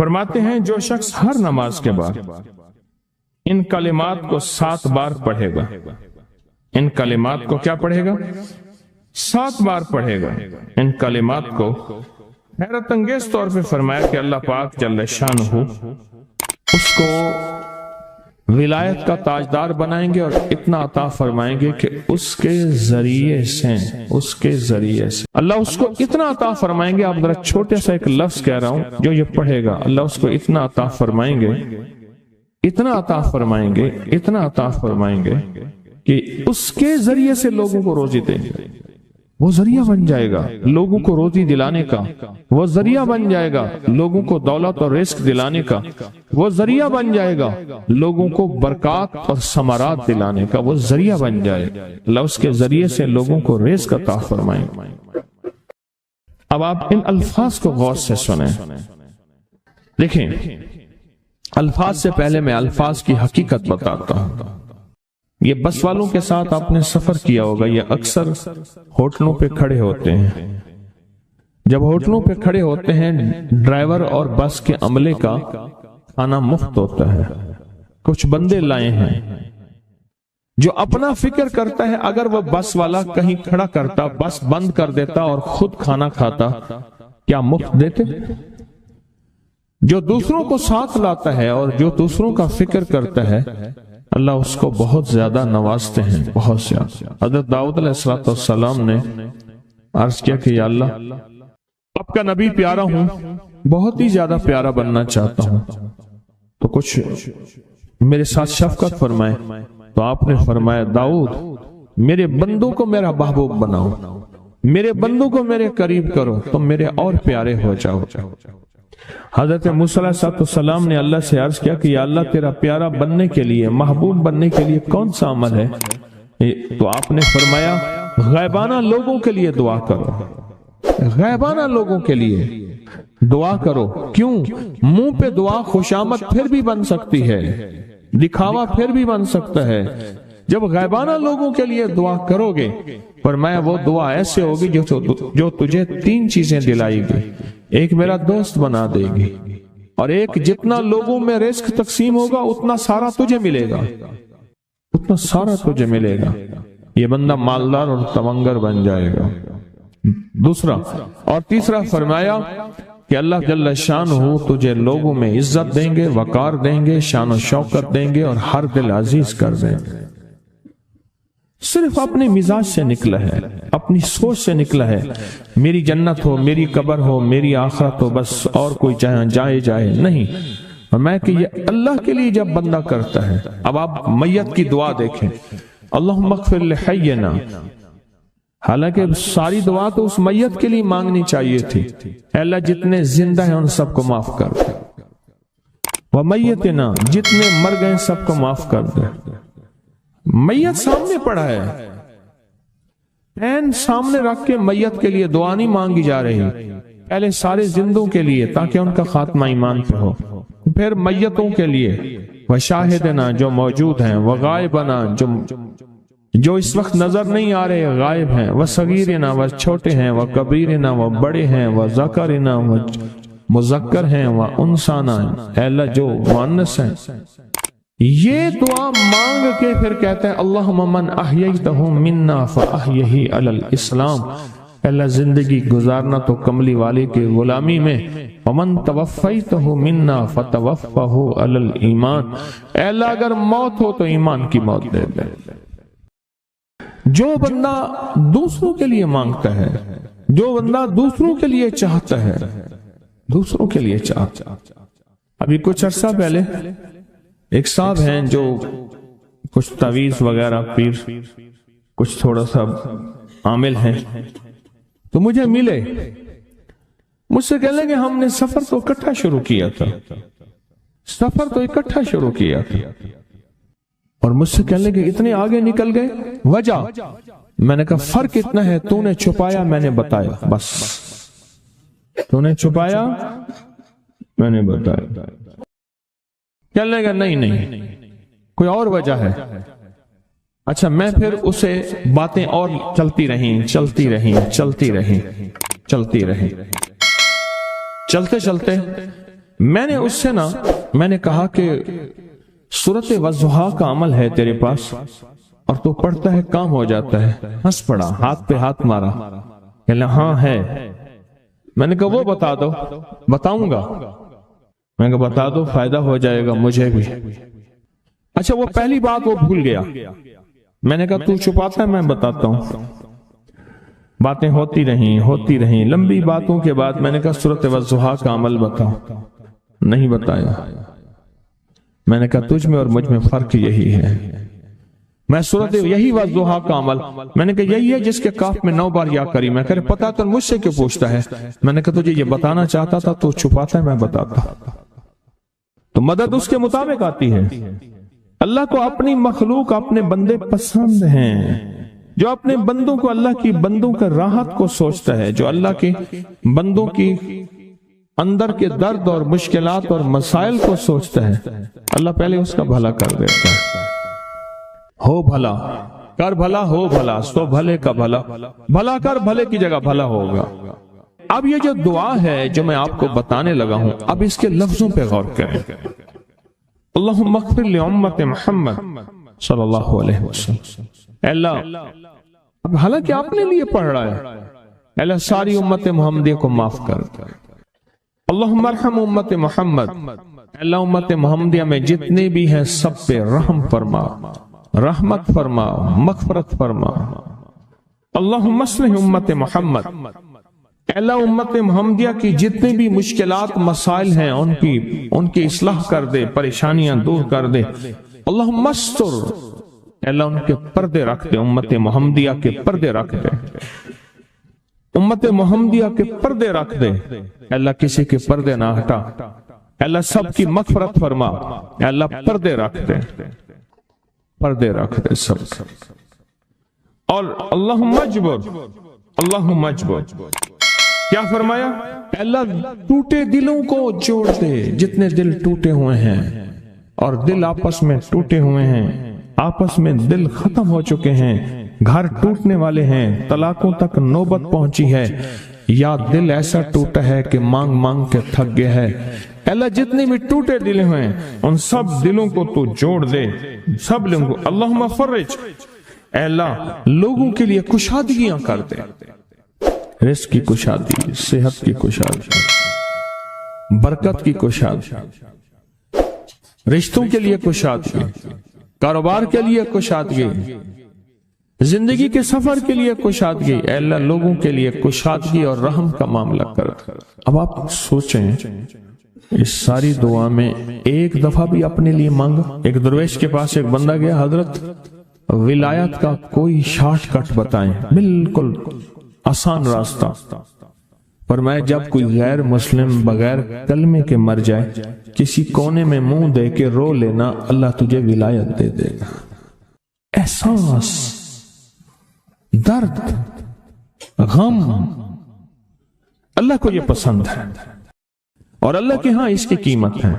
فرماتے ہیں جو شخص ہر نماز کے بعد ان کلمات کو 7 بار پڑھے گا، ان کلمات کو کیا پڑھے گا؟ 7 بار پڑھے گا ان کلمات کو، حیرت انگیز طور پہ فرمایا کہ اللہ پاک جل شانہ اس کو ولایت کا تاجدار بنائیں گے اور اتنا عطا فرمائیں گے کہ اس کے ذریعے سے اللہ اس کو اتنا عطا فرمائیں گے. آپ ذرا چھوٹے سا ایک لفظ کہہ رہا ہوں، جو یہ پڑھے گا اللہ اس کو اتنا عطا فرمائیں گے، اتنا عطا فرمائیں گے، اتنا عطا فرمائیں گے کہ اس کے ذریعے سے لوگوں کو روزی دیں گے. وہ ذریعہ بن جائے گا لوگوں کو روزی دلانے کا، وہ ذریعہ بن جائے گا لوگوں کو دولت اور رزق دلانے کا، وہ ذریعہ بن جائے گا لوگوں کو برکات اور ثمرات دلانے کا، وہ ذریعہ بن جائے گا. اللہ اس کے ذریعے سے لوگوں کو رزق عطا فرمائیں. اب آپ ان الفاظ کو غور سے سنیں. دیکھیں، الفاظ سے پہلے میں الفاظ کی حقیقت بتاتا ہوں. یہ بس والوں کے ساتھ آپ نے سفر کیا ہوگا، یہ اکثر ہوٹلوں پہ کھڑے ہوتے ہیں. جب ہوٹلوں پہ کھڑے ہوتے ہیں ڈرائیور اور بس کے عملے کا کھانا مفت ہوتا ہے. کچھ بندے لائے ہیں جو اپنا فکر کرتا ہے اگر وہ بس والا کہیں کھڑا کرتا، بس بند کر دیتا اور خود کھانا کھاتا، کیا مفت دیتے؟ جو دوسروں کو ساتھ لاتا ہے اور جو دوسروں کا فکر کرتا ہے اللہ اس کو بہت زیادہ نوازتے ہیں، بہت زیادہ. حضرت داؤد علیہ السلام نے عرض کیا کہ یا اللہ، آپ کا نبی پیارا ہوں، بہت ہی زیادہ پیارا بننا چاہتا ہوں، تو کچھ میرے ساتھ شفقت فرمائے. تو آپ نے فرمایا داؤد، میرے بندوں کو میرا محبوب بناؤ، میرے بندوں کو میرے قریب کرو، تم میرے اور پیارے ہو جاؤ. حضرت موسیٰ علیہ السلام نے اللہ سے عرض کیا کہ یا اللہ، تیرا پیارا بننے کے لیے، محبوب بننے کے لیے کون سا عمل ہے؟ تو آپ نے فرمایا غیبانہ لوگوں کے لیے دعا کرو، غیبانہ لوگوں کے لیے دعا کرو. کیوں؟ منہ پہ دعا خوشامد پھر بھی بن سکتی ہے، دکھاوا پھر بھی بن سکتا ہے. جب غیبانہ لوگوں کے لیے دعا کرو گے، فرمایا وہ دعا ایسے ہوگی جو تجھے 3 چیزیں دلائے گی. ایک میرا دوست بنا دے گی، اور ایک جتنا لوگوں میں رزق تقسیم ہوگا اتنا سارا تجھے ملے گا، اتنا سارا تجھے ملے گا. یہ بندہ مالدار اور تمنگر بن جائے گا. دوسرا اور تیسرا فرمایا کہ اللہ جل شانہ تجھے لوگوں میں عزت دیں گے، وقار دیں گے، شان و شوکت دیں گے اور ہر دل عزیز کر دیں گے. صرف اپنے مزاج سے نکلا ہے، اپنی سوچ سے نکلا ہے، میری جنت ہو، میری قبر ہو، میری آخرت ہو، بس اور کوئی جائے نہیں. میں کہ یہ اللہ کے لیے جب بندہ کرتا ہے. اب آپ میت کی دعا دیکھیں، اللہم اغفر لحینا، حالانکہ ساری دعا تو اس میت کے لیے مانگنی چاہیے تھی. اے اللہ جتنے زندہ ہیں ان سب کو معاف کر دے، ومیتنا، جتنے مر گئے سب کو معاف کر دے. میت سامنے پڑا ہے، این سامنے رکھ کے میت کے لیے دعا نہیں مانگی جا رہی. پہلے سارے زندوں کے لیے تاکہ ان کا خاتمہ ایمان پہ ہو، پھر میتوں کے لیے، وشاہدنا جو موجود ہیں، وغائبنا جو اس وقت نظر نہیں آ رہے غائب ہیں، وصغیرنا وہ چھوٹے ہیں، وکبیرنا وہ بڑے ہیں، وذکرنا وہ مذکر ہیں، وانثانا اے اللہ جو مؤنث ہیں. یہ دعا مانگ کے پھر کہتے ہیں اللہم من احییتہ منا فاحیہ علی الاسلام، اللہ زندگی گزارنا تو کملی والے کے غلامی میں، ومن توفیتہ منا فتوفہ علی الایمان، اے اللہ اگر موت ہو تو ایمان کی موت دے دے. جو بندہ دوسروں کے لیے مانگتا ہے، جو بندہ دوسروں کے لیے چاہتا ہے، دوسروں کے لیے چاہتا. ابھی کچھ عرصہ پہلے ایک صاحب ہیں جو کچھ تعویذ وغیرہ پیر کچھ تھوڑا سا عامل ہیں، تو مجھے ملے، مجھ سے کہنے لگے ہم نے سفر تو اکٹھا شروع کیا تھا، اور مجھ سے کہنے لگے اتنے آگے نکل گئے. وجہ میں نے کہا فرق اتنا ہے، تو نے چھپایا میں نے بتایا، بس تو نے چھپایا میں نے بتایا. کہنے لگا نہیں کوئی اور وجہ ہے. اچھا میں پھر اسے باتیں اور چلتی رہیں چلتے میں نے اس سے میں نے کہا کہ سورت والضحیٰ کا عمل ہے تیرے پاس اور تو پڑھتا ہے کام ہو جاتا ہے. ہنس پڑا, ہاتھ پہ ہاتھ مارا, کہ ہاں ہے. میں نے کہا وہ بتا دو. بتاؤں گا. میں نے کہا بتا دو, فائدہ ہو جائے گا مجھے بھی. اچھا وہ پہلی بات وہ بھول گیا. میں نے کہا تو چھپاتا ہے, میں بتاتا ہوں. باتیں ہوتی رہیں لمبی باتوں کے بعد میں نے کہا سورت والضحیٰ کا عمل بتاؤ. نہیں بتایا. میں نے کہا تجھ میں اور مجھ میں فرق یہی ہے. میں سورت یہی والضحیٰ کا عمل, میں نے کہا یہی ہے جس کے کاف میں 9 بار یا کری. میں کہا پتا تو مجھ سے کیوں پوچھتا ہے. میں نے کہا تجھے یہ بتانا چاہتا تھا تو چھپاتا ہے, میں بتاتا. تو مدد اس کے مطابق آتی ہے. اللہ کو اپنی مخلوق اپنے بندے پسند ہیں. جو اپنے بندوں کو, اللہ کی بندوں کا راحت کو سوچتا ہے, جو اللہ کے بندوں کی اندر کے درد اور مشکلات اور مسائل کو سوچتا ہے, اللہ پہلے اس کا بھلا کر دیتا ہے. ہو بھلا کر بھلا, ہو بھلا سو بھلے کا بھلا, بھلا کر بھلے کی جگہ بھلا ہوگا. اب یہ جو دعا ہے جو میں آپ کو بتانے لگا ہوں, اب اس کے لفظوں پہ غور کریں. اللہم اغفر لامت محمد صلی اللہ علیہ وسلم. اللہ, اب حالانکہ آپ نے لیے پڑھ رہا ہے, اللہ ساری امت محمدیہ کو معاف کر. اللہم ارحم امت محمد, اللہ امت محمدیہ میں جتنے بھی ہیں سب پہ رحم فرما, رحمت فرما, مغفرت فرما. اللہم اصلح امت محمد, اللہ امت محمدیہ کی جتنے بھی مشکلات مسائل ہیں ان کی اصلاح کر دے, پریشانیاں دور کر دے. اللہم استر, اللہ ان کے پردے رکھ دے, امت محمدیہ کے پردے رکھ دے, امت محمدیہ کے پردے رکھ دے. اللہ کسی کے پردے نہ ہٹا, اللہ سب کی مغفرت فرما, اللہ پردے رکھ دے, پردے رکھ دے سب. اور اللہم اجبر, اللہم اجبر, کیا فرمایا؟ اللہ ٹوٹے دلوں کو جوڑ دے, جتنے دل ٹوٹے ہوئے ہیں اور دل آپس میں ٹوٹے ہوئے ہیں, آپس میں دل ختم ہو چکے ہیں, گھر ٹوٹنے والے ہیں, طلاقوں تک نوبت پہنچی ہے, یا دل ایسا ٹوٹا ہے کہ مانگ مانگ کے تھک گیا ہے. اللہ جتنے بھی ٹوٹے دل ہوئے ان سب دلوں کو تو جوڑ دے, سب لوگوں کو. اللہم فرج, اے اللہ لوگوں کے لیے کشادگیاں کر دے, رزق کی کشادگی, صحت کی کشادگی, برکت کی کشادگی, رشتوں کے لیے کشادگی, کاروبار کے لیے کشادگی, زندگی کے سفر کے لیے کشادگی. اے اللہ لوگوں کے لیے کشادگی اور رحم کا معاملہ کر. اب آپ سوچیں اس ساری دعا میں ایک دفعہ بھی اپنے لیے مانگا. ایک درویش کے پاس ایک بندہ گیا, حضرت ولایت کا کوئی شارٹ کٹ بتائیں, بالکل آسان راستہ. فرمایا جب کوئی غیر مسلم بغیر کلمے کے مر جائے, کسی کونے میں منہ دے کے رو لینا, اللہ تجھے ولایت دے دے گا. احساس, درد, غم, اللہ کو یہ پسند ہے, اور اللہ کے ہاں اس کی قیمت ہے,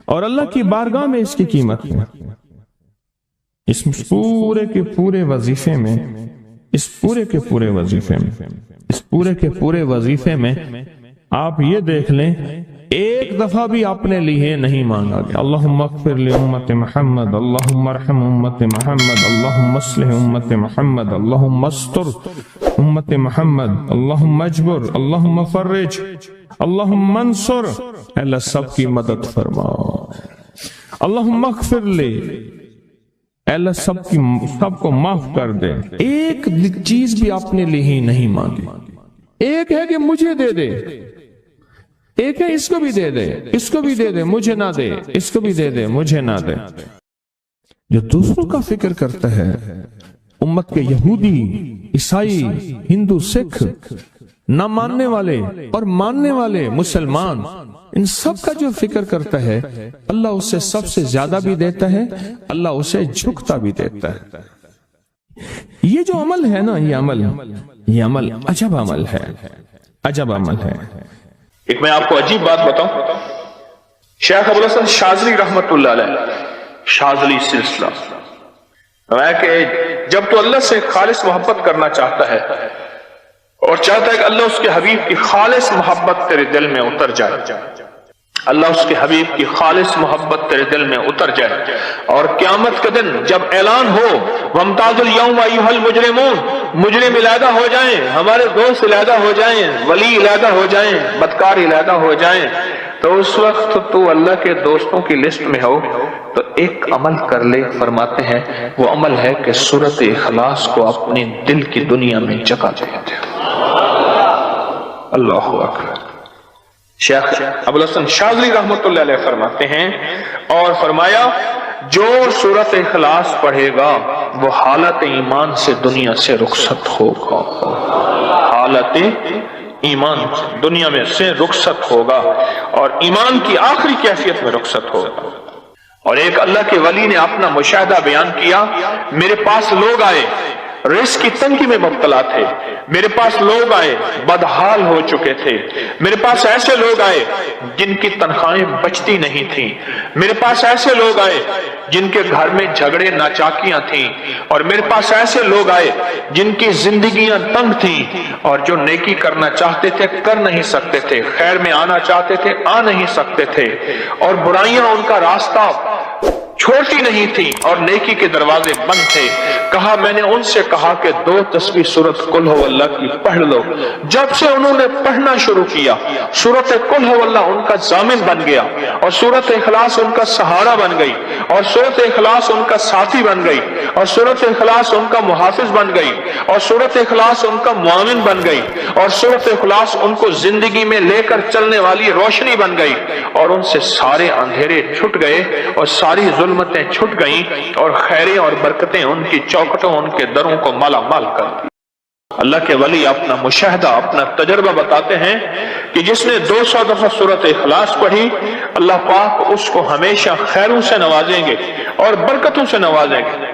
اور اللہ کی بارگاہ میں اس کی قیمت ہے. اس پورے کے پورے وظیفے میں, اس پورے کے پورے وظیفے میں, اس پورے کے پورے وظیفے میں آپ یہ دیکھ لیں ایک دفعہ بھی اپنے لیے نہیں مانگا گیا. اللہم اغفر لامت محمد, اللہم ارحم امت محمد, اللہم اصلح امت محمد, اللہم استر امت محمد, اللہم اجبر, اللہم فرج, اللہم منصر. اللہ سب کی مدد فرما. اللہم اغفر لے, اللہ سب کو معاف کر دے. ایک چیز بھی اپنے لیے ہی نہیں مانگی. ایک ہے کہ مجھے دے دے, ایک ہے اس کو بھی دے دے, اس کو بھی دے دے, مجھے نہ دے, اس کو بھی دے دے, مجھے نہ دے. جو دوسروں کا فکر کرتا ہے, امت کے یہودی, عیسائی, ہندو, سکھ, نہ ماننے والے اور ماننے والے مسلمان, ان سب کا جو فکر کرتا ہے, اللہ اسے سب سے زیادہ بھی دیتا ہے, اللہ اسے جھکتا بھی دیتا ہے. یہ جو عمل ہے نا, یہ عمل عجب عمل ہے, عجب عمل ہے. ایک میں آپ کو عجیب بات بتاؤں, شیخ ابوالحسن شاذلی رحمت اللہ علیہ, شاذلی سلسلہ, کہ جب تو اللہ سے خالص محبت کرنا چاہتا ہے اور چاہتا ہے کہ اللہ اس کے حبیب کی خالص محبت تیرے دل میں اتر جائے, اللہ اس کے حبیب کی خالص محبت تیرے دل میں اتر جائے، اور قیامت کے دن جب اعلان ہو وَامْتَازُوا الْيَوْمَ أَيُّهَا الْمُجْرِمُونَ، مجرم علیحدہ ہو جائیں، ہمارے دوست علیحدہ ہو جائیں، ولی علیحدہ ہو جائیں، بدکار علیحدہ ہو جائیں، تو اس وقت تو اللہ کے دوستوں کی لسٹ میں ہو تو ایک عمل کر لے۔ فرماتے ہیں وہ عمل ہے کہ سورۃ اخلاص کو اپنے دل کی دنیا میں جگہ دے دے۔ اللہ اکبر۔ شیخ ابوالحسن شاذلی رحمۃ اللہ علیہ فرماتے ہیں، اور فرمایا جو سورۃ اخلاص پڑھے گا وہ حالت ایمان سے دنیا سے رخصت ہوگا، حالت ایمان دنیا میں سے رخصت ہوگا اور ایمان کی آخری کیفیت میں رخصت ہوگا۔ اور ایک اللہ کے ولی نے اپنا مشاہدہ بیان کیا، میرے پاس لوگ آئے رزق کی تنگی میں مبتلا تھے، میرے پاس لوگ آئے بدحال ہو چکے تھے، میرے پاس ایسے لوگ آئے جن کی تنخواہیں بچتی نہیں تھیں، میرے پاس ایسے لوگ آئے جن کے گھر میں جھگڑے ناچاکیاں تھیں، اور میرے پاس ایسے لوگ آئے جن کی زندگیاں تنگ تھیں اور جو نیکی کرنا چاہتے تھے کر نہیں سکتے تھے، خیر میں آنا چاہتے تھے آ نہیں سکتے تھے، اور برائیاں ان کا راستہ چھوٹی نہیں تھی اور نیکی کے دروازے بند تھے۔ کہا میں نے ان سے کہا کہ 2 تسبیح سورۃ قل ہو اللہ کی پڑھ لو۔ جب سے انہوں نے پڑھنا شروع کیا سورۃ قل ہو اللہ ان کا ضامن بن گیا، اور سورۃ اخلاص ان کا سہارا بن گئی، اور سورۃ اخلاص ان کا ساتھی بن گئی، اور سورۃ اخلاص ان کا محافظ بن گئی، اور سورۃ اخلاص ان کا معاون بن گئی، اور سورۃ اخلاص ان کو زندگی میں لے کر چلنے والی روشنی بن گئی، اور ان سے سارے اندھیرے چھٹ گئے اور ساری ظلمتیں چھٹ گئیں، اور خیریں اور برکتیں ان کی چوکھٹوں ان کے دروں کو مالا مال کر دی۔ اللہ کے ولی اپنا مشاہدہ اپنا تجربہ بتاتے ہیں کہ جس نے 200 دفعہ سورۃ اخلاص پڑھی اللہ پاک اس کو ہمیشہ خیروں سے نوازیں گے اور برکتوں سے نوازیں گے۔